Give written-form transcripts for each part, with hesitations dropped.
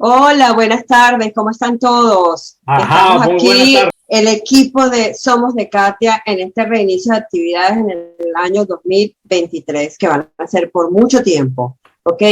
Hola, buenas tardes, ¿cómo están todos? Ajá, Estamos muy buenas aquí, tardes. el equipo de Somos de Katia, en este reinicio de actividades en el año 2023, que van a ser por mucho tiempo. Ok,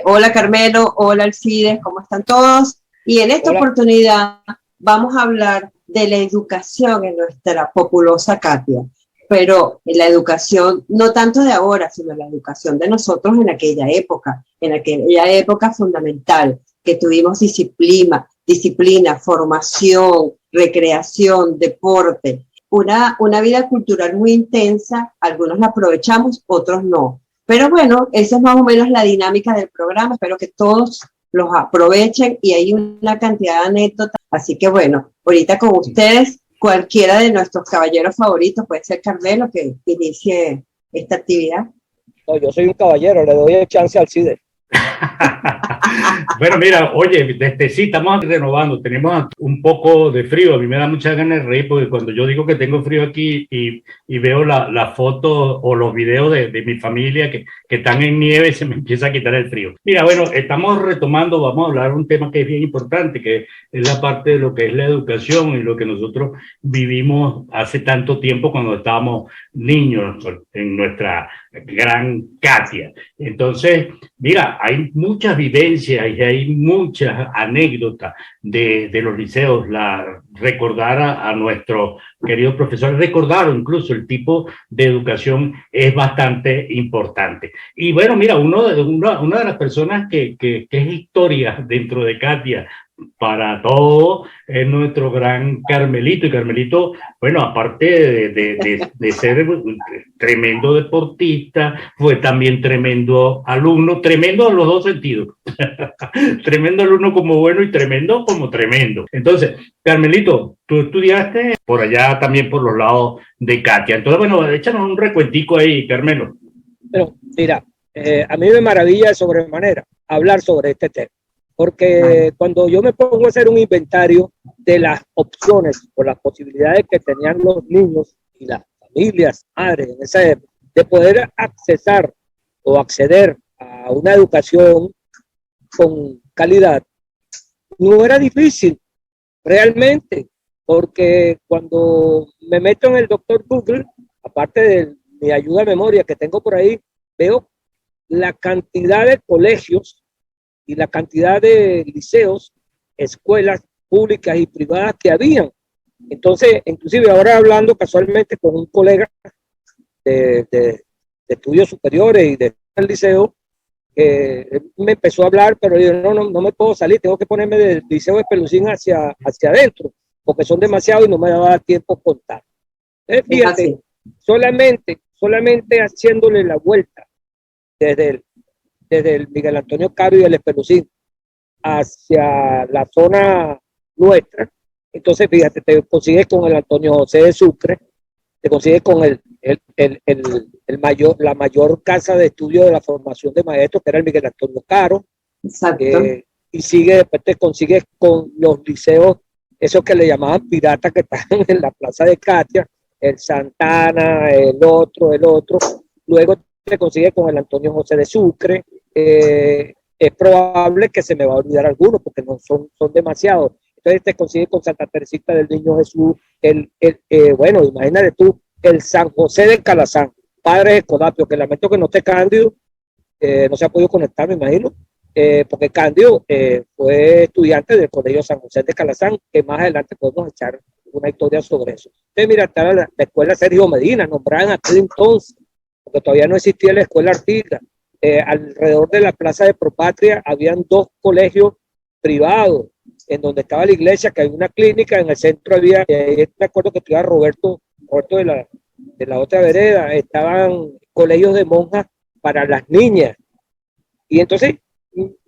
hola Carmelo, hola Alcides, ¿cómo están todos? Y en esta Hola. oportunidad vamos a hablar de la educación en nuestra populosa Katia, pero en la educación no tanto de ahora, sino la educación de nosotros en aquella época fundamental que tuvimos disciplina, formación, recreación, deporte, una vida cultural muy intensa, algunos la aprovechamos, otros no. Pero bueno, esa es más o menos la dinámica del programa, espero que todos los aprovechen y hay una cantidad de anécdotas, así que bueno, ahorita con ustedes, cualquiera de nuestros caballeros favoritos, puede ser Carmelo, que inicie esta actividad. No, yo soy un caballero, le doy el chance al CIDE. Bueno, mira, oye, sí, estamos renovando, tenemos un poco de frío, a mí me da muchas ganas de reír porque cuando yo digo que tengo frío aquí y veo la foto o los videos de mi familia que están en nieve, se me empieza a quitar el frío. Mira, bueno, estamos retomando, vamos a hablar de un tema que es bien importante, que es la parte de lo que es la educación y lo que nosotros vivimos hace tanto tiempo cuando estábamos niños en nuestra gran Katia. Entonces, mira, hay muchas vivencias y hay muchas anécdotas de los liceos. Recordar a nuestros queridos profesores, recordar incluso el tipo de educación es bastante importante. Y bueno, mira, una de las personas que es historia dentro de Katia para todo es nuestro gran Carmelito. Y Carmelito, bueno, aparte de ser un tremendo deportista, fue también tremendo alumno, tremendo en los dos sentidos. Tremendo alumno como bueno y tremendo como tremendo. Entonces, Carmelito, tú estudiaste por allá también por los lados de Katia. Entonces, bueno, échanos un recuentico ahí, Carmelo. Pero mira, a mí me maravilla de sobremanera hablar sobre este tema, porque cuando yo me pongo a hacer un inventario de las opciones o las posibilidades que tenían los niños y las familias, madres en esa época, de poder accesar o acceder a una educación con calidad, no era difícil realmente, porque cuando me meto en el doctor Google, aparte de mi ayuda a memoria que tengo por ahí, veo la cantidad de colegios y la cantidad de liceos, escuelas públicas y privadas que habían. Entonces, inclusive ahora hablando casualmente con un colega de estudios superiores y del liceo, me empezó a hablar, pero yo no me puedo salir, tengo que ponerme del liceo de Pelusín hacia adentro, porque son demasiados y no me daba tiempo contar. Fíjate, solamente haciéndole la vuelta desde el Miguel Antonio Caro y el Espelucín hacia la zona nuestra, entonces fíjate, te consigues con el Antonio José de Sucre, te consigues con la mayor casa de estudio de la formación de maestros, que era el Miguel Antonio Caro. Exacto. Y después te consigues con los liceos, esos que le llamaban piratas, que están en la plaza de Katia, el Santana, el otro. Luego te consigues con el Antonio José de Sucre. Es probable que se me va a olvidar algunos, porque no son demasiados. Entonces te consigues con Santa Teresita del Niño Jesús, bueno, imagínate tú, el San José de Calazán, padre de Codapio, que lamento que no esté Cándido, no se ha podido conectar, me imagino, porque Cándido fue estudiante del Colegio San José de Calazán, que más adelante podemos echar una historia sobre eso. Entonces, mira, está la escuela Sergio Medina, nombrada en aquel entonces, porque todavía no existía la escuela Artigas. Alrededor de la plaza de Propatria habían dos colegios privados, en donde estaba la iglesia, que hay una clínica, en el centro había, me acuerdo que estudiaba Roberto de la otra vereda, estaban colegios de monjas para las niñas. Y entonces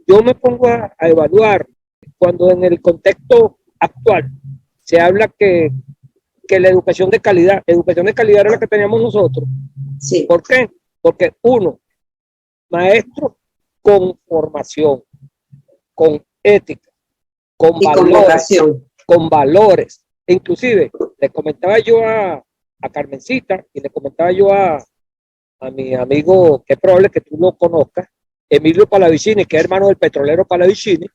yo me pongo a evaluar cuando en el contexto actual se habla que la educación de calidad era la que teníamos nosotros. Sí. ¿Por qué? Porque uno, maestros con formación, con ética, con valores. Inclusive, le comentaba yo a Carmencita y le comentaba yo a mi amigo, que es probable que tú lo conozcas, Emilio Palavicini, que es hermano del petrolero Palavicini,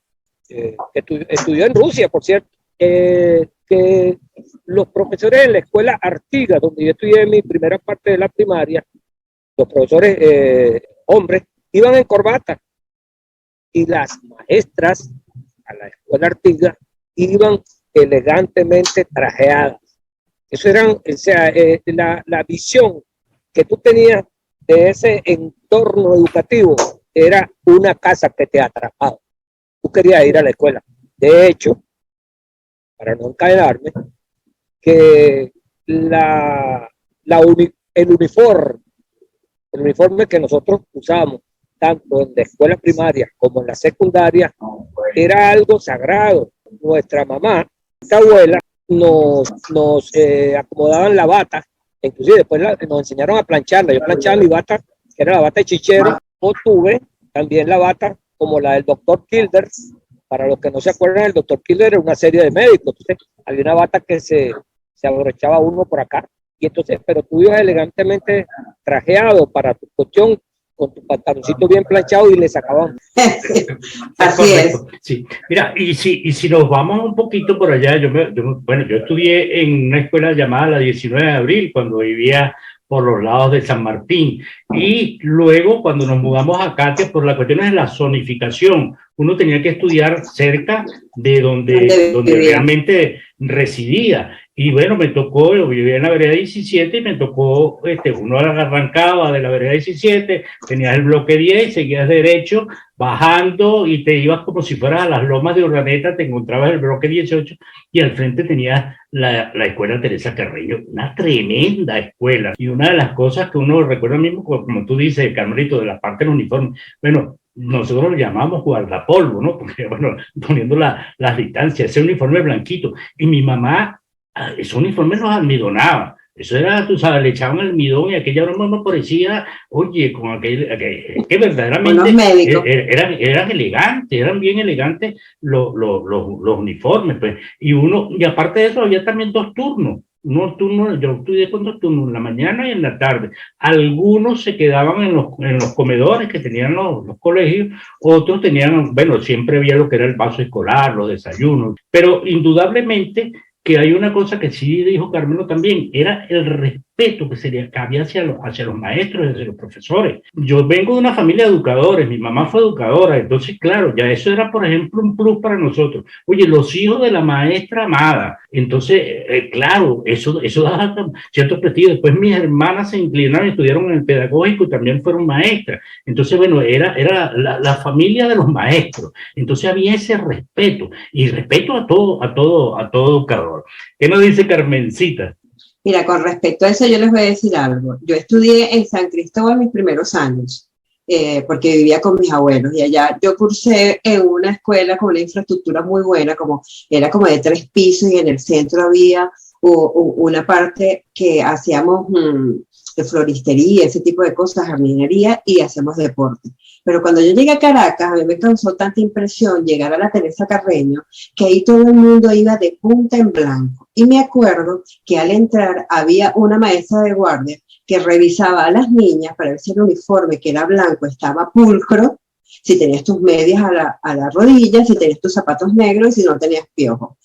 estudió en Rusia, por cierto, que los profesores en la escuela Artigas, donde yo estudié mi primera parte de la primaria, los profesores hombres, iban en corbata y las maestras a la escuela Artigas iban elegantemente trajeadas. Eso eran, o sea, la visión que tú tenías de ese entorno educativo era una casa que te atrapaba. Tú querías ir a la escuela. De hecho, para no encadenarme, que el uniforme que nosotros usábamos, tanto en la escuela primaria como en la secundaria, era algo sagrado. Nuestra mamá, nuestra abuela, nos acomodaban la bata, inclusive después nos enseñaron a plancharla. Yo planchaba mi bata, que era la bata de chichero, o tuve también la bata como la del doctor Kilder. Para los que no se acuerdan, el doctor Kilder era una serie de médicos. Entonces, había una bata que se abrochaba uno por acá, y entonces, pero tú ibas elegantemente trajeado para tu cuestión, con tu pantaloncito bien planchado y le sacaban. Así es. Sí. Mira, y si nos vamos un poquito por allá, yo estudié en una escuela llamada la 19 de abril, cuando vivía por los lados de San Martín, y luego cuando nos mudamos a Catia, por la cuestión de la zonificación, uno tenía que estudiar cerca de donde realmente residía. Y bueno, me tocó, yo vivía en la vereda 17 y me tocó, uno arrancaba de la vereda 17, tenías el bloque 10 y seguías derecho, bajando y te ibas como si fueras a las lomas de Urdaneta, te encontrabas el bloque 18 y al frente tenías la escuela Teresa Carreño, una tremenda escuela. Y una de las cosas que uno recuerda mismo, como tú dices, Carmelito, de la parte del uniforme, bueno, nosotros lo llamamos guardapolvo, ¿no? Porque, bueno, poniendo las distancias, ese uniforme blanquito. Y mi mamá, ese uniforme los almidonaba. Eso era, tú sabes, le echaban almidón y aquella broma me parecía, oye, con que verdaderamente eran elegantes, eran bien elegantes los uniformes, pues. Y aparte de eso, había también dos turnos. Unos turnos, yo estudié con dos turnos, en la mañana y en la tarde. Algunos se quedaban en los comedores que tenían los colegios, otros tenían, bueno, siempre había lo que era el vaso escolar, los desayunos, pero indudablemente que hay una cosa que sí dijo Carmelo también, era el respeto que había hacia los maestros y hacia los profesores. Yo vengo de una familia de educadores, mi mamá fue educadora, entonces claro, ya eso era por ejemplo un plus para nosotros. Oye, los hijos de la maestra amada, entonces claro, eso daba cierto prestigio. Después mis hermanas se inclinaron y estudiaron en el pedagógico y también fueron maestras. Entonces bueno, era la familia de los maestros, entonces había ese respeto y respeto a todo educador. ¿Qué nos dice Carmencita? Mira, con respecto a eso yo les voy a decir algo. Yo estudié en San Cristóbal mis primeros años, porque vivía con mis abuelos, y allá yo cursé en una escuela con una infraestructura muy buena, era como de 3 pisos, y en el centro había una parte que hacíamos de floristería, ese tipo de cosas, jardinería, y hacemos deporte. Pero cuando yo llegué a Caracas, a mí me causó tanta impresión llegar a la Teresa Carreño, que ahí todo el mundo iba de punta en blanco. Y me acuerdo que al entrar había una maestra de guardia que revisaba a las niñas para ver si el uniforme, que era blanco, estaba pulcro, si tenías tus medias a la rodilla, si tenías tus zapatos negros y si no tenías piojo.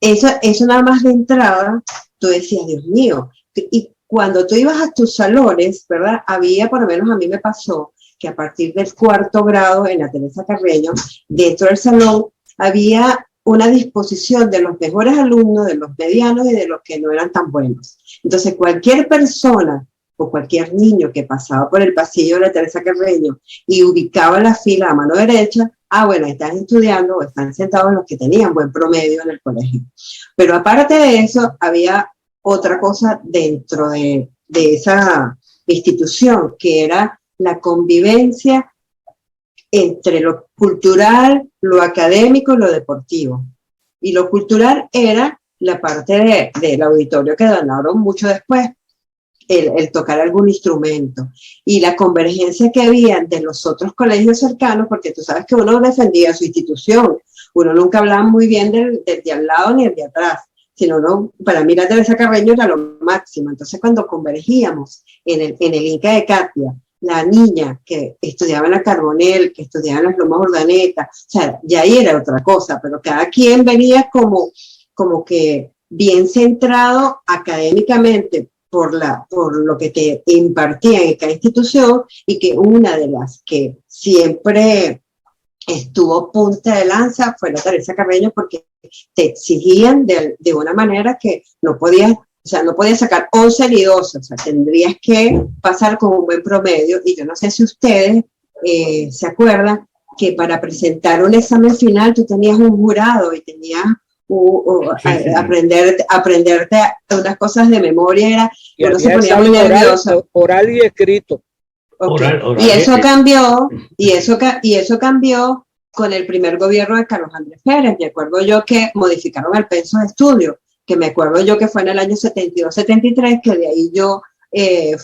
Eso nada más de entrada, tú decías, Dios mío. Y cuando tú ibas a tus salones, ¿verdad? Había, por lo menos a mí me pasó, que a partir del 4º grado en la Teresa Carreño, dentro del salón había una disposición de los mejores alumnos, de los medianos y de los que no eran tan buenos. Entonces cualquier persona o cualquier niño que pasaba por el pasillo de la Teresa Carreño y ubicaba la fila a mano derecha, bueno, están estudiando o están sentados los que tenían buen promedio en el colegio. Pero aparte de eso, había otra cosa dentro de esa institución, que era la convivencia entre lo cultural, lo académico y lo deportivo. Y lo cultural era la parte del auditorio que donaron mucho después, el tocar algún instrumento. Y la convergencia que había de los otros colegios cercanos, porque tú sabes que uno defendía su institución, uno nunca hablaba muy bien del de al lado ni el de atrás, sino para mí la Teresa Carreño era lo máximo. Entonces cuando convergíamos en el Inca de Catia, la niña que estudiaba en la Carbonell, que estudiaba en las Lomas Urdaneta, o sea, ya ahí era otra cosa, pero cada quien venía como que bien centrado académicamente por lo que te impartía en cada institución, y que una de las que siempre estuvo punta de lanza fue la Teresa Carreño, porque te exigían de una manera que no podías, o sea, no podías sacar 11 ni 12, o sea, tendrías que pasar con un buen promedio. Y yo no sé si ustedes se acuerdan que para presentar un examen final tú tenías un jurado y tenías aprenderte unas cosas de memoria, era, Y uno se ponía examen muy nervioso. oral y escrito. Okay. Oral, y eso cambió, y eso cambió con el primer gobierno de Carlos Andrés Pérez. Me acuerdo yo que modificaron el penso de estudio, que me acuerdo yo que fue en el año 72-73, que de ahí yo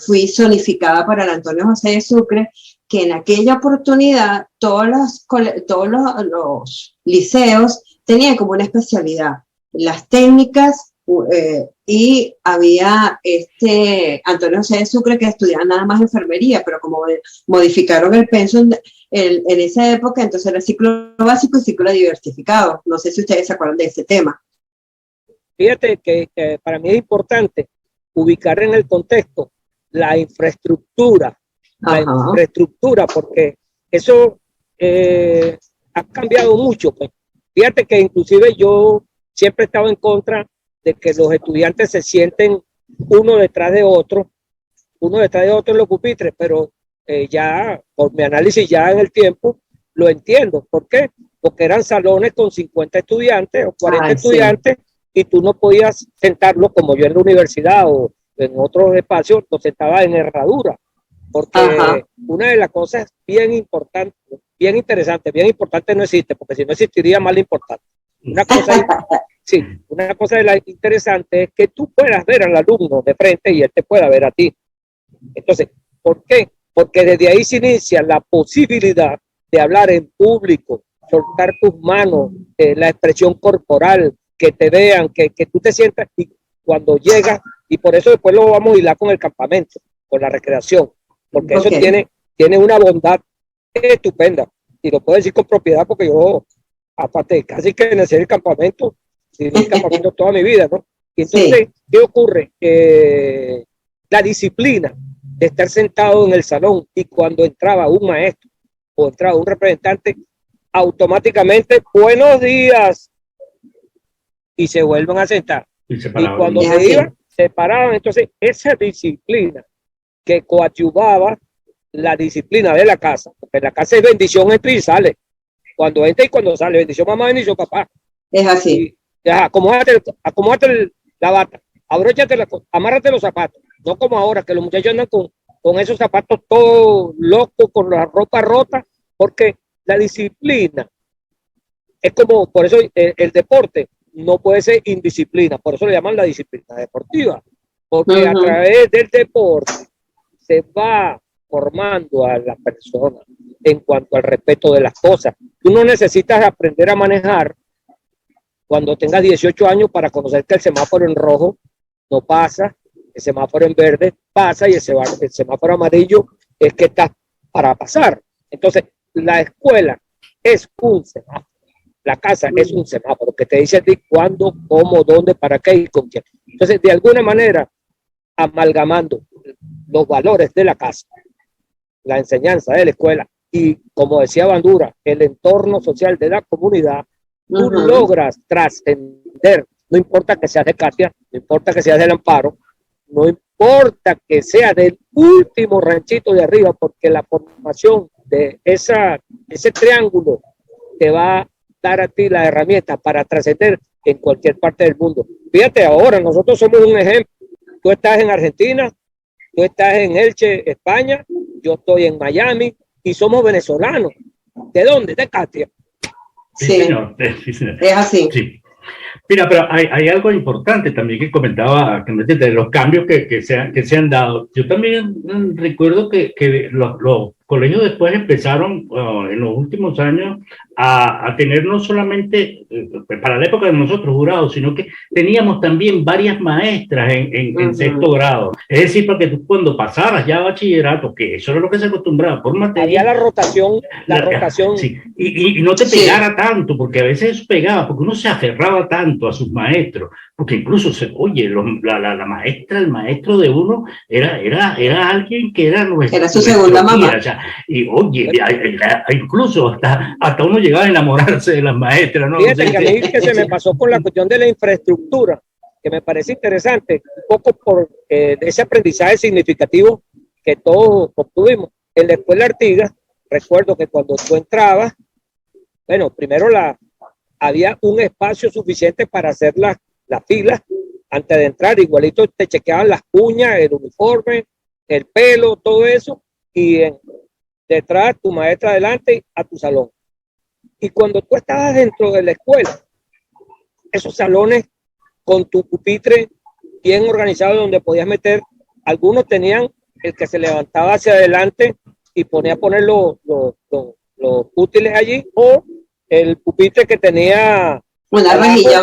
fui zonificada para el Antonio José de Sucre, que en aquella oportunidad todos los liceos tenían como una especialidad, las técnicas, y había Antonio José de Sucre, que estudiaba nada más enfermería, pero como modificaron el pensum en esa época, entonces era ciclo básico y ciclo diversificado. No sé si ustedes se acuerdan de ese tema. Fíjate que para mí es importante ubicar en el contexto la infraestructura, porque eso ha cambiado mucho, pues. Fíjate que inclusive yo siempre he estado en contra de que los estudiantes se sienten uno detrás de otro en los pupitres, pero ya por mi análisis ya en el tiempo lo entiendo. ¿Por qué? Porque eran salones con 50 estudiantes o 40 estudiantes, y tú no podías sentarlos como yo en la universidad o en otros espacios, los sentaba en herradura, porque una de las cosas bien importantes, bien interesante no existe, porque si no existiría mal importante. Una cosa de la interesante es que tú puedas ver al alumno de frente y él te pueda ver a ti. Entonces, ¿por qué? Porque desde ahí se inicia la posibilidad de hablar en público, soltar tus manos, la expresión corporal, que te vean, que tú te sientas, y cuando llegas, y por eso después lo vamos a hilar con el campamento, con la recreación, porque eso tiene una bondad estupenda, y lo puedo decir con propiedad, porque yo, aparte, casi que en el campamento, viví el campamento toda mi vida, ¿no? Y entonces, ¿qué ocurre? La disciplina de estar sentado en el salón, y cuando entraba un maestro o entraba un representante, automáticamente, buenos días, y se vuelven a sentar. Y cuando se iban, se paraban. Entonces, esa disciplina que coadyuvaba la disciplina de la casa, porque la casa es bendición, entra y sale. Cuando entra y cuando sale, bendición mamá, bendición papá. Es así. Y, acomódate la bata, amárrate los zapatos. No como ahora, que los muchachos andan con esos zapatos todos locos, con la ropa rota, porque la disciplina es como, por eso el deporte no puede ser indisciplina, por eso le llaman la disciplina deportiva, porque a través del deporte se va formando a la persona en cuanto al respeto de las cosas. Tú no necesitas aprender a manejar cuando tengas 18 años para conocer que el semáforo en rojo no pasa, el semáforo en verde pasa, y el semáforo amarillo es que está para pasar. Entonces, la escuela es un semáforo. La casa es un semáforo que te dice a ti cuándo, cómo, dónde, para qué y con quién. Entonces, de alguna manera, amalgamando los valores de la casa, la enseñanza de la escuela y, como decía Bandura, el entorno social de la comunidad, tú logras trascender. No importa que seas de Katia, no importa que seas del Amparo, no importa que sea del último ranchito de arriba, porque la formación de ese triángulo te va a dar a ti la herramienta para trascender en cualquier parte del mundo. Fíjate, ahora nosotros somos un ejemplo. Tú estás en Argentina, tú estás en Elche, España, yo estoy en Miami, y somos venezolanos. ¿De dónde? De Katia. Sí, señor. Sí, señor. Es así. Sí. Mira, pero hay algo importante también que comentaba, de los cambios que se han dado. Yo también recuerdo que colegios después empezaron en los últimos años a tener no solamente para la época de nosotros jurados, sino que teníamos también varias maestras en sexto grado. Es decir, para que tú cuando pasaras ya a bachillerato, que eso era lo que se acostumbraba por materia. Había la rotación. Sí, y no te pegara tanto, porque a veces eso pegaba, porque uno se aferraba tanto a sus maestros, porque incluso, oye, la maestra, el maestro de uno era alguien que era nuestro. Era su segunda mamá. O sea, y oye, incluso hasta uno llegaba a enamorarse de las maestras, ¿no? Fíjate que a mí que se me pasó con la cuestión de la infraestructura, que me parece interesante, un poco por ese aprendizaje significativo que todos obtuvimos. En la escuela Artigas, recuerdo que cuando tú entrabas, bueno, primero había un espacio suficiente para hacer las filas antes de entrar, igualito te chequeaban las uñas, el uniforme, el pelo, todo eso, y detrás tu maestra adelante a tu salón. Y cuando tú estabas dentro de la escuela, esos salones con tu pupitre bien organizado donde podías meter, algunos tenían el que se levantaba hacia adelante y ponía a poner los útiles allí, o el pupitre que tenía una rejilla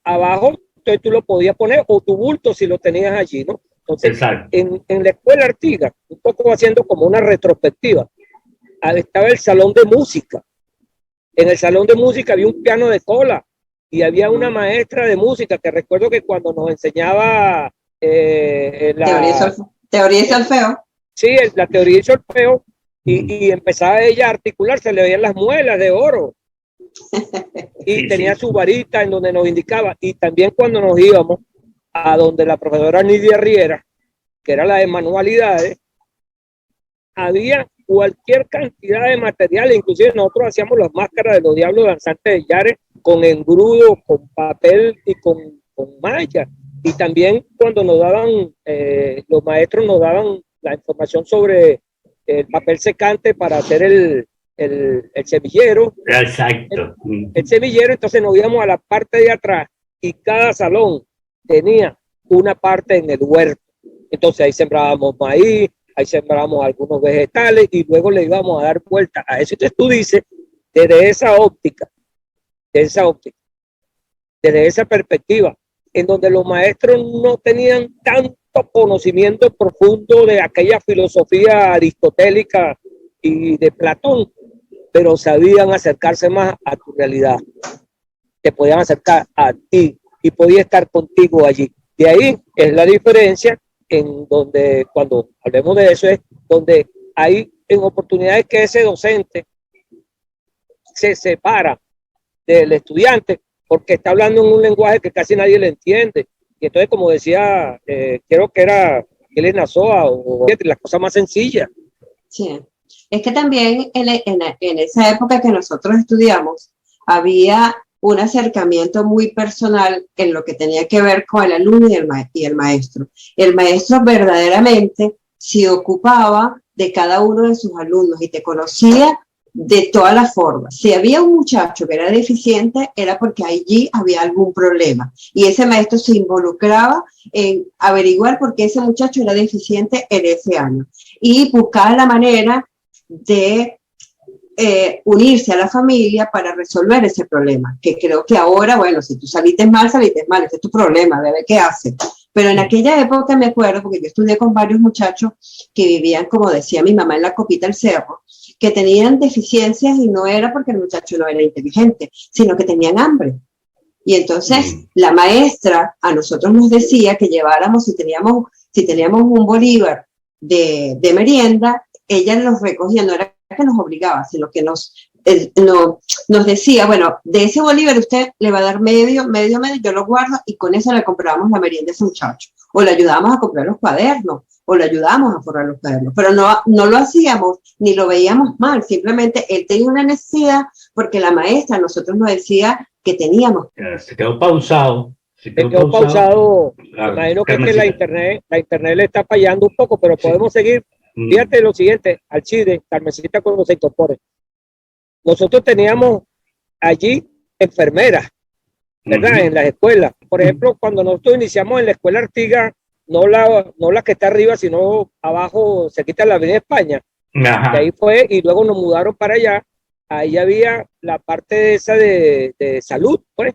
abajo, entonces tú lo podías poner, o tu bulto si lo tenías allí, ¿no? Entonces, en la escuela Artigas, un poco haciendo como una retrospectiva, estaba el salón de música. En el salón de música había un piano de cola y había una maestra de música que recuerdo que cuando nos enseñaba teoría y solfeo. Sí, la teoría y solfeo, y empezaba ella a articular, se le veían las muelas de oro. Y tenía su varita en donde nos indicaba. Y también cuando nos íbamos a donde la profesora Nidia Riera, que era la de manualidades, había cualquier cantidad de material, inclusive nosotros hacíamos las máscaras de los diablos danzantes de Yare con engrudo, con papel y con malla. Y también cuando nos daban, los maestros nos daban la información sobre el papel secante para hacer el semillero. Exacto. El semillero, entonces nos íbamos a la parte de atrás y cada salón tenía una parte en el huerto. Entonces ahí sembrábamos maíz, ahí sembrábamos algunos vegetales y luego le íbamos a dar vuelta a eso. Entonces tú dices, desde esa óptica, desde esa perspectiva, en donde los maestros no tenían tanto conocimiento profundo de aquella filosofía aristotélica y de Platón, pero sabían acercarse más a tu realidad. Te podían acercar a ti y podía estar contigo allí. De ahí es la diferencia en donde, cuando hablemos de eso, es donde hay en oportunidades que ese docente se separa del estudiante porque está hablando en un lenguaje que casi nadie le entiende. Y entonces, como decía, creo que era Elena Soa, o la cosa más sencilla. Sí, es que también en esa época que nosotros estudiamos, había un acercamiento muy personal en lo que tenía que ver con el alumno y el maestro. El maestro verdaderamente se ocupaba de cada uno de sus alumnos y te conocía de todas las formas. Si había un muchacho que era deficiente, era porque allí había algún problema. Y ese maestro se involucraba en averiguar por qué ese muchacho era deficiente en ese año. Y buscaba la manera de unirse a la familia para resolver ese problema. Que creo que ahora, bueno, si tú saliste mal, ese es tu problema, bebé, ¿qué haces? Pero en aquella época me acuerdo, porque yo estudié con varios muchachos que vivían, como decía mi mamá, en la copita del cerro, que tenían deficiencias y no era porque el muchacho no era inteligente, sino que tenían hambre. Y entonces la maestra a nosotros nos decía que lleváramos, si teníamos un bolívar de merienda, ella los recogía, no era que nos obligaba, sino que nos decía, bueno, de ese bolívar usted le va a dar medio, yo lo guardo y con eso le comprábamos la merienda a ese muchacho. O le ayudábamos a comprar los cuadernos, o le ayudábamos a forrar los cuadernos, pero no lo hacíamos ni lo veíamos mal, simplemente él tenía una necesidad porque la maestra a nosotros nos decía que teníamos. Se quedó pausado. Se quedó pausado. Claro, imagino que la internet le está fallando un poco, pero podemos seguir. Fíjate lo siguiente, Alcide, Carmencita, cuando se incorpore. Nosotros teníamos allí enfermeras, ¿verdad? En las escuelas. Por ejemplo, cuando nosotros iniciamos en la escuela Artigas, no la que está arriba, sino abajo, cerquita de la Avenida España, De ahí fue, y luego nos mudaron para allá. Ahí había la parte esa de salud, pues.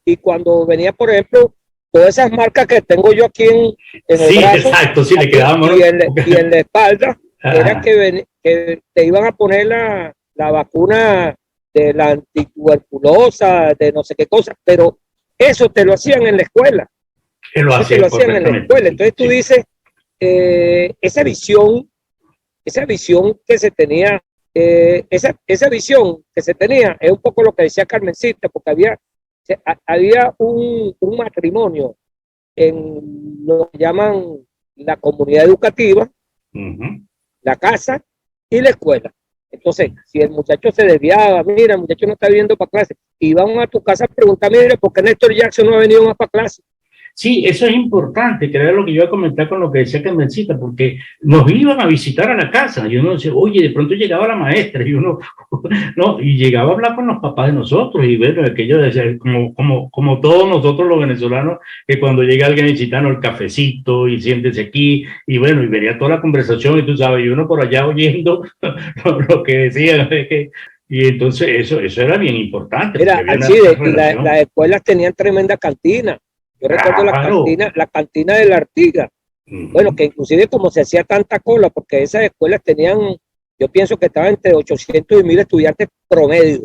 Y cuando venía, por ejemplo, todas esas marcas que tengo yo aquí en el Sí, brazo, exacto, sí, aquí, le quedábamos. y en la espalda, era que te iban a poner la vacuna de la antituberculosa, de no sé qué cosa, pero eso te lo hacían en la escuela. Que lo Eso te hacía lo hacían en la correctamente. escuela. Entonces tú dices, esa visión que se tenía, esa visión que se tenía es un poco lo que decía Carmencita, porque había un matrimonio en lo que llaman la comunidad educativa, la casa y la escuela. Entonces, si el muchacho se desviaba, mira, el muchacho no está viendo para clase, iban a tu casa a preguntar, mira, ¿por qué Néstor Jackson no ha venido más para clase? Sí, eso es importante, que era lo que yo iba a comentar con lo que decía Carmencita, porque nos iban a visitar a la casa y uno decía, oye, de pronto llegaba la maestra y uno, no, y llegaba a hablar con los papás de nosotros y bueno, aquello decía, como todos nosotros los venezolanos, que cuando llega alguien a visitarnos el cafecito y siéntese aquí y bueno, y venía toda la conversación y tú sabes, y uno por allá oyendo lo que decían, y entonces eso era bien importante. Mira, Porque había Alcide, una y relación. las escuelas tenían tremenda cantina. Yo recuerdo Claro. la cantina de la Artiga. Bueno, que inclusive como se hacía tanta cola, porque esas escuelas tenían, yo pienso que estaban entre 800 y 1000 estudiantes promedio.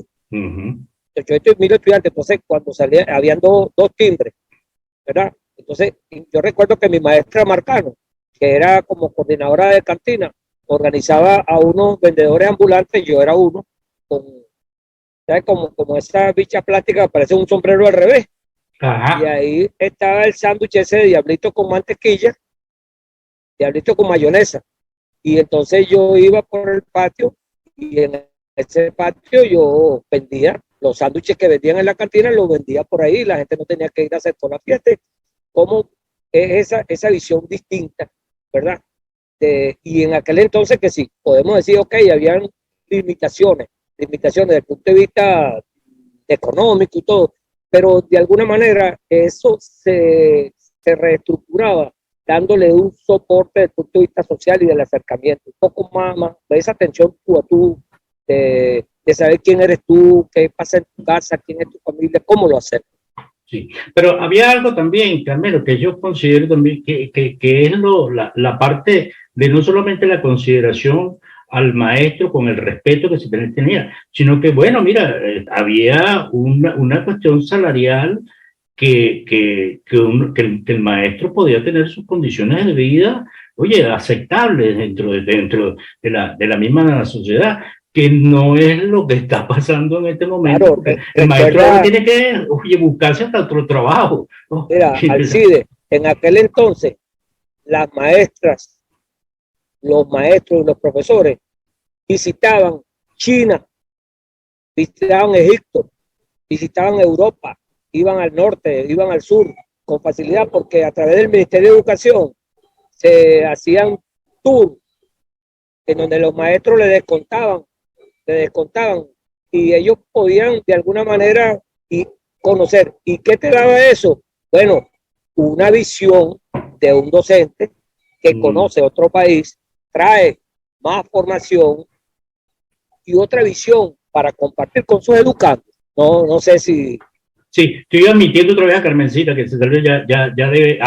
800 y 1000 estudiantes. Entonces, cuando salían, habían dos timbres, ¿verdad? Entonces, yo recuerdo que mi maestra Marcano, que era como coordinadora de cantina, organizaba a unos vendedores ambulantes, yo era uno, con, ¿sabes? Como esa bicha plástica que parece un sombrero al revés. Ajá. Y ahí estaba el sándwich ese de diablito con mantequilla, diablito con mayonesa. Y entonces yo iba por el patio y en ese patio yo vendía los sándwiches que vendían en la cantina, los vendía por ahí, la gente no tenía que ir a hacer toda la fiesta. ¿Cómo es esa visión distinta, verdad? Y en aquel entonces que sí, podemos decir, ok, habían limitaciones desde el punto de vista económico y todo, pero de alguna manera eso se reestructuraba dándole un soporte desde el punto de vista social y del acercamiento, un poco más de esa atención tú a tú, de saber quién eres tú, qué pasa en tu casa, quién es tu familia, cómo lo haces. Sí, pero había algo también, Carmelo, que yo considero también que es la parte de no solamente la consideración al maestro con el respeto que se tenía, sino que, bueno, mira, había una cuestión salarial que el maestro podía tener sus condiciones de vida, oye, aceptables dentro de la misma sociedad, que no es lo que está pasando en este momento, Claro, porque el maestro ahora tiene que, oye, buscarse hasta otro trabajo, ¿no? mira, Alcide, en aquel entonces, las maestras, los maestros y los profesores visitaban China, visitaban Egipto, visitaban Europa, iban al norte, iban al sur con facilidad porque a través del Ministerio de Educación se hacían tours en donde los maestros le descontaban y ellos podían de alguna manera conocer. ¿Y qué te daba eso? Bueno, una visión de un docente que conoce otro país, trae más formación y otra visión para compartir con sus educandos. No sé si... Sí, estoy admitiendo otra vez a Carmencita que se salió ya de...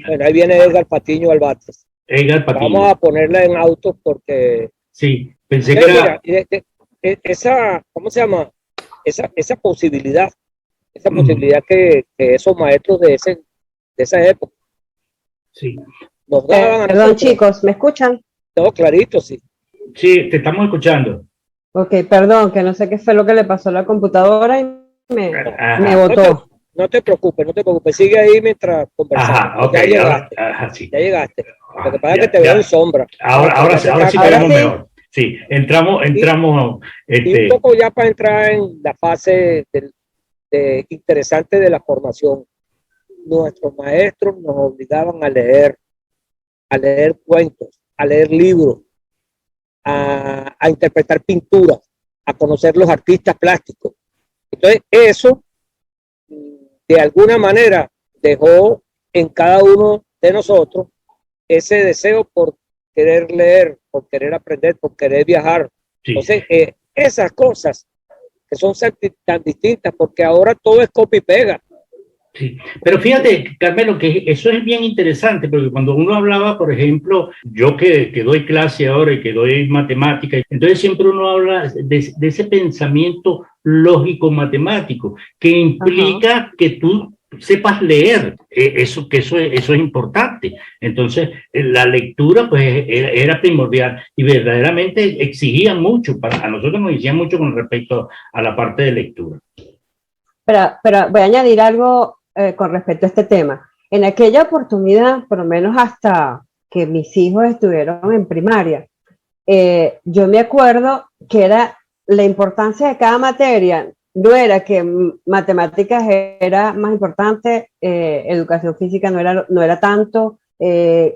Bueno, ahí viene Edgar Patiño Albates. Edgar Patiño. Vamos a ponerla en auto porque... Sí, pensé que era... Mira, esa, ¿cómo se llama? Esa posibilidad que esos maestros de esa época sí. nos daban a Perdón, nosotros. chicos, ¿me escuchan? Todo clarito, sí. Sí, te estamos escuchando. Ok, perdón, que no sé qué fue lo que le pasó a la computadora y me botó. No te preocupes, sigue ahí mientras conversamos. Ajá, ok, Ya llegaste, sí. ya llegaste. Lo que pasa Ya, es que te veo en sombra. Ahora sí te vemos mejor. Sí, entramos. Y un poco ya para entrar en la fase interesante de la formación. Nuestros maestros nos obligaban a leer cuentos, a leer libros, a interpretar pinturas, a conocer los artistas plásticos. Entonces, eso de alguna manera dejó en cada uno de nosotros ese deseo por querer leer, por querer aprender, por querer viajar. Sí. Entonces, esas cosas que son tan distintas, porque ahora todo es copia y pega. Sí, pero fíjate, Carmelo, que eso es bien interesante, porque cuando uno hablaba, por ejemplo, yo que doy clase ahora y que doy matemática, entonces siempre uno habla de ese pensamiento lógico-matemático, que implica que tú sepas leer, eso es importante. Entonces, la lectura pues era primordial y verdaderamente exigían mucho, a nosotros nos exigían mucho con respecto a la parte de lectura. Pero voy a añadir algo con respecto a este tema. En aquella oportunidad, por lo menos hasta que mis hijos estuvieron en primaria, yo me acuerdo que era la importancia de cada materia, no era que matemáticas era más importante, educación física no era tanto,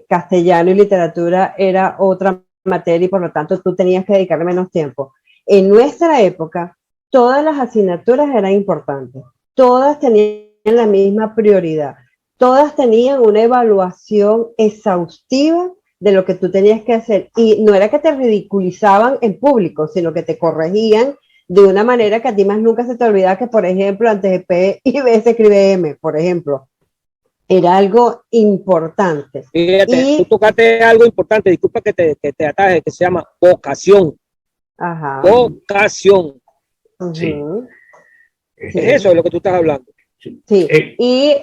castellano y literatura era otra materia y por lo tanto tú tenías que dedicarle menos tiempo. En nuestra época, todas las asignaturas eran importantes, todas tenían la misma prioridad, todas tenían una evaluación exhaustiva de lo que tú tenías que hacer y no era que te ridiculizaban en público, sino que te corregían de una manera que a ti más nunca se te olvidaba que, por ejemplo, antes de P y B se escribe M, por ejemplo. Era algo importante. Fíjate, tú tocaste algo importante, disculpa que te ataje, que se llama vocación. Ajá. Vocación. Sí. Es eso de lo que tú estás hablando. Sí. Y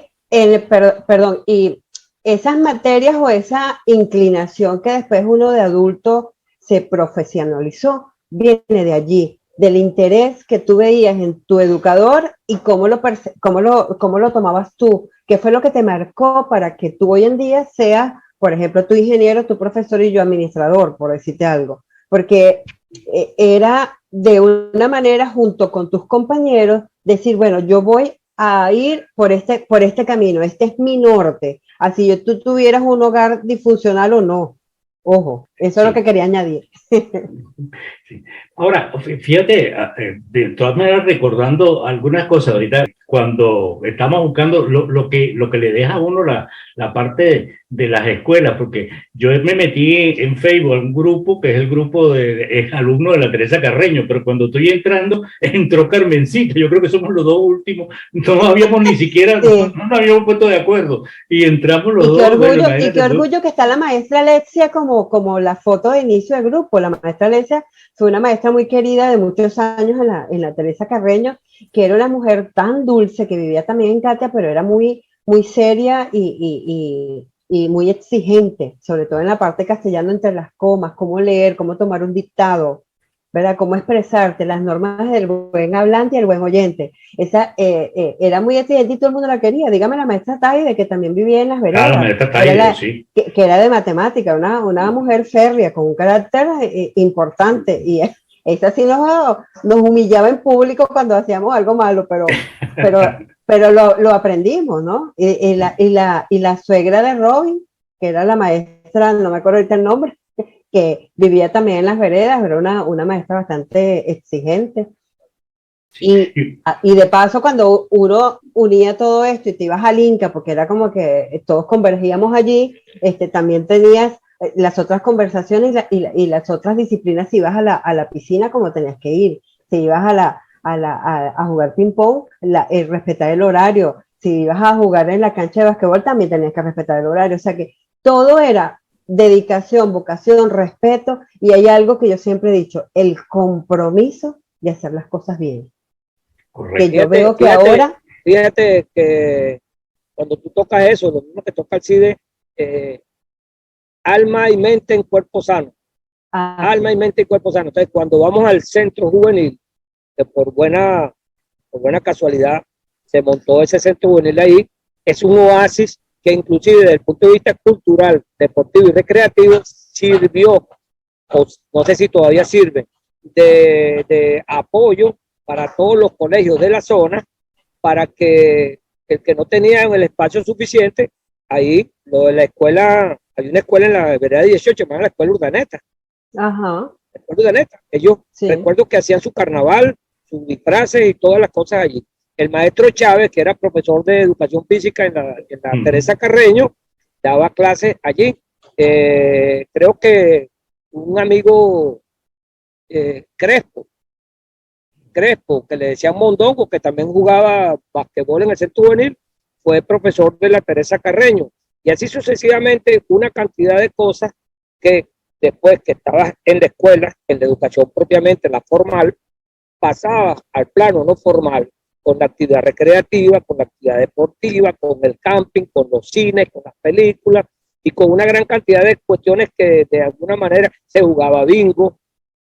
perdón, y esas materias o esa inclinación que después uno de adulto se profesionalizó, viene de allí, del interés que tú veías en tu educador y cómo lo tomabas tú, qué fue lo que te marcó para que tú hoy en día seas, por ejemplo, tu ingeniero, tu profesor y yo administrador, por decirte algo, porque era de una manera junto con tus compañeros decir, bueno, yo voy a ir por este camino, este es mi norte, así tú tuvieras un hogar disfuncional o no. Ojo, eso es lo que quería añadir. Sí. Ahora, fíjate, de todas maneras recordando algunas cosas ahorita, cuando estamos buscando lo que le deja a uno la parte de las escuelas, porque yo me metí en Facebook, en un grupo que es el grupo es alumno de la Teresa Carreño, pero cuando estoy entrando, entró Carmencita, yo creo que somos los dos últimos, no habíamos ni siquiera, sí. no nos habíamos puesto de acuerdo, y entramos los dos. Y qué orgullo que está la maestra Alexia como la foto de inicio del grupo. La maestra Alexia fue una maestra muy querida de muchos años en la Teresa Carreño, que era una mujer tan dulce, que vivía también en Catia, pero era muy, muy seria y muy exigente, sobre todo en la parte castellano, entre las comas, cómo leer, cómo tomar un dictado, ¿verdad? Cómo expresarte, las normas del buen hablante y el buen oyente. Esa era muy exigente y todo el mundo la quería. Dígame la maestra Taide, que también vivía en las veredas. La maestra Taide, sí. Que era de matemática, una mujer férrea, con un carácter importante. Y esa sí nos humillaba en público cuando hacíamos algo malo, pero lo aprendimos, ¿no? Y la suegra de Robin, que era la maestra, no me acuerdo ahorita el nombre, que vivía también en las veredas, era una maestra bastante exigente. Sí. Y de paso, cuando uno unía todo esto y te ibas al Inca, porque era como que todos convergíamos allí, también tenías las otras conversaciones y las otras disciplinas. Si ibas a la piscina, como tenías que ir. Si ibas a jugar ping-pong, respetar el horario. Si ibas a jugar en la cancha de basquetbol, también tenías que respetar el horario. O sea que todo era dedicación, vocación, respeto, y hay algo que yo siempre he dicho, el compromiso de hacer las cosas bien. Correcto. Que yo veo que ahora... Fíjate que cuando tú tocas eso, lo mismo que toca el CIDE, alma y mente en cuerpo sano. Alma y mente en cuerpo sano. Entonces, cuando vamos al centro juvenil, que por buena casualidad se montó ese centro juvenil ahí, es un oasis que inclusive desde el punto de vista cultural, deportivo y recreativo sirvió, o no sé si todavía sirve, de apoyo para todos los colegios de la zona, para que el que no tenía el espacio suficiente, ahí lo de la escuela, hay una escuela en la vereda 18, la escuela Urdaneta. Ajá. La escuela Urdaneta. Ellos, sí. Recuerdo que hacían su carnaval, sus disfraces y todas las cosas allí. El maestro Chávez, que era profesor de educación física en la Teresa Carreño, daba clases allí. Creo que un amigo Crespo, que le decían Mondongo, que también jugaba basquetbol en el centro juvenil, fue profesor de la Teresa Carreño. Y así sucesivamente, una cantidad de cosas que después que estabas en la escuela, en la educación propiamente, la formal, pasabas al plano no formal, con la actividad recreativa, con la actividad deportiva, con el camping, con los cines, con las películas y con una gran cantidad de cuestiones que de alguna manera se jugaba bingo,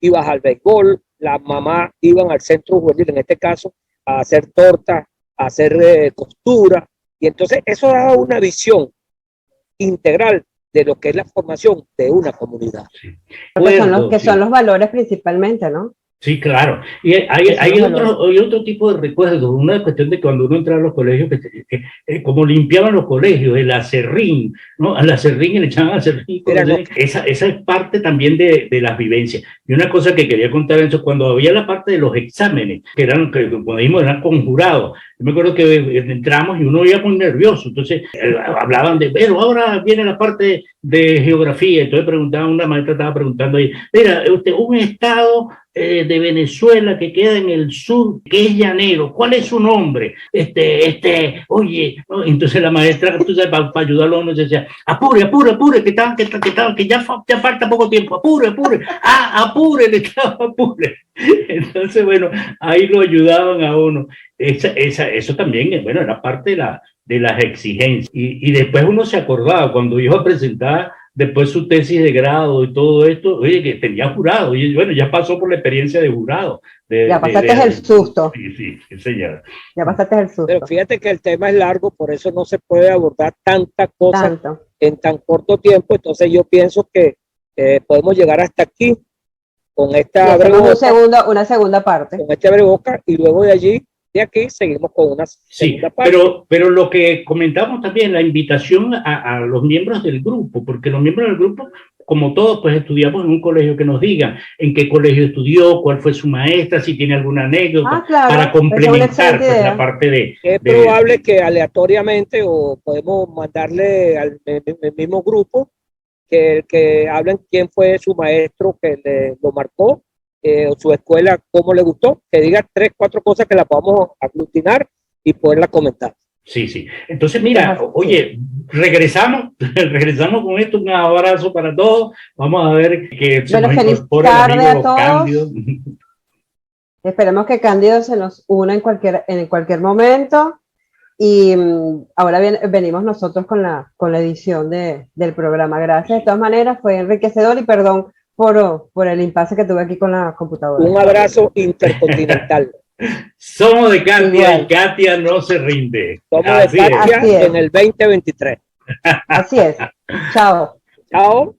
ibas al béisbol, las mamás iban al centro juvenil, en este caso, a hacer tortas, a hacer costura, y entonces eso daba una visión integral de lo que es la formación de una comunidad. Sí. Que son los valores principalmente, ¿no? Sí, claro. Y hay otro tipo de recuerdos. Una cuestión de cuando uno entraba a los colegios, como limpiaban los colegios, el acerrín, ¿no? Al acerrín le echaban acerrín. Esa es parte también de las vivencias. Y una cosa que quería contar es cuando había la parte de los exámenes, que como dijimos, eran conjurados. Yo me acuerdo que entramos y uno iba muy nervioso. Entonces hablaban pero ahora viene la parte de geografía. Entonces preguntaban, una maestra estaba preguntando ahí, mira, un estado de Venezuela que queda en el sur, que es llanero, ¿cuál es su nombre? Oye, ¿no? Entonces la maestra, tú sabes, para ayudarlo a uno, decía, apure, que ya falta poco tiempo, apure, apure, Entonces, bueno, ahí lo ayudaban a uno. Eso también, bueno, era parte de las exigencias. Y después uno se acordaba, cuando iba a presentar después su tesis de grado y todo esto, oye, que tenía jurado, y bueno, ya pasó por la experiencia de jurado. Ya pasaste el susto. Sí, señora. Ya pasaste el susto. Pero fíjate que el tema es largo, por eso no se puede abordar tantas cosas en tan corto tiempo, entonces yo pienso que podemos llegar hasta aquí con esta una segunda parte. Con este abrebocas, y luego de aquí seguimos con una segunda parte. Pero lo que comentamos también, la invitación a los miembros del grupo, porque los miembros del grupo, como todos, pues estudiamos en un colegio, que nos digan en qué colegio estudió, cuál fue su maestra, si tiene alguna anécdota, para complementar pues, la parte de... Es probable que aleatoriamente, o podemos mandarle al mismo grupo, que hablen quién fue su maestro que lo marcó, o su escuela, cómo le gustó, que diga 3, 4 cosas que la podamos aglutinar y poderla comentar. Sí. Entonces, mira, oye, regresamos con esto. Un abrazo para todos. Vamos a ver que se nos incorpore el amigo Cándido. Esperemos que Cándido se nos una en cualquier momento. Y ahora venimos nosotros con la edición del programa. Gracias. De todas maneras, fue enriquecedor y perdón por el impasse que tuve aquí con la computadora. Un abrazo intercontinental. Somos de Katia y Katia no se rinde. Somos de Katia en el 2023. Así es. Chao. Chao.